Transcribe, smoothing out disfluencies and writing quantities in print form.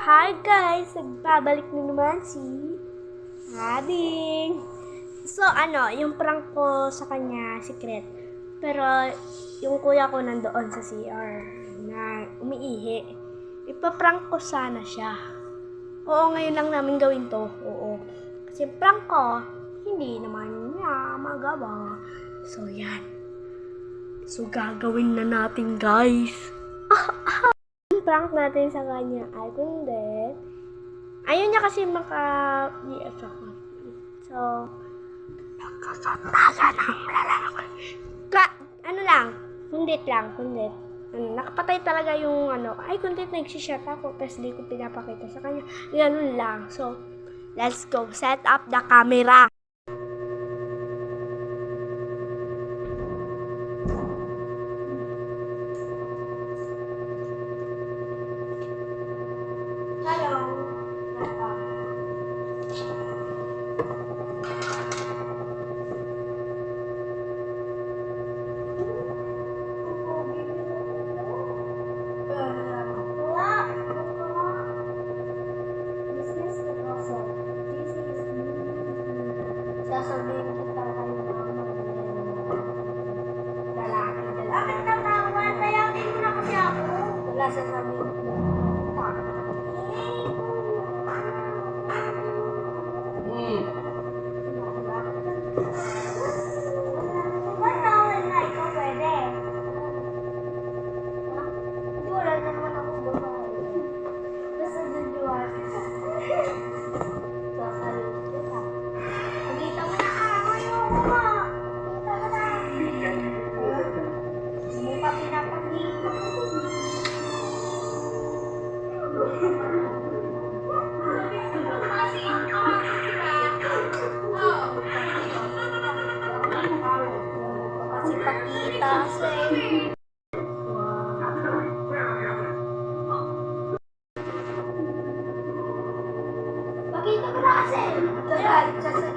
Hi guys! Nagbabalik na naman si Ading. So yung prank ko sa kanya, secret. Pero yung kuya ko nandoon sa CR na umiihi. Ipaprank ko sana siya. Oo, ngayon lang namin gawin to. Oo. Kasi prank ko, hindi naman niya magawa. So yan. So gagawin na natin guys. Prank natin sa kanya ay kundi ayun niya kasi maka-BF ako. So, nagsasandagan ng lalaki. Kundit lang. Nakapatay talaga yung ay kundit nagsishot ako, tapos di ko pinapakita sa kanya. Ganun lang. So, let's go. Set up the camera. Sasabihin kita kayo naman. Lalaki. Bakit natawa? Tayagin mo na kasi ako. Wala sasabihin ko. Ba't tawal na ikaw pwede? Hindi, wala na naman ako babae. Basta duduwag. Sasabihin kita. Pagkita mo na ayoko mo. Kita mo na. Hindi pa pinapakita. Kasi pakita kasi. Pakita mo na kasi.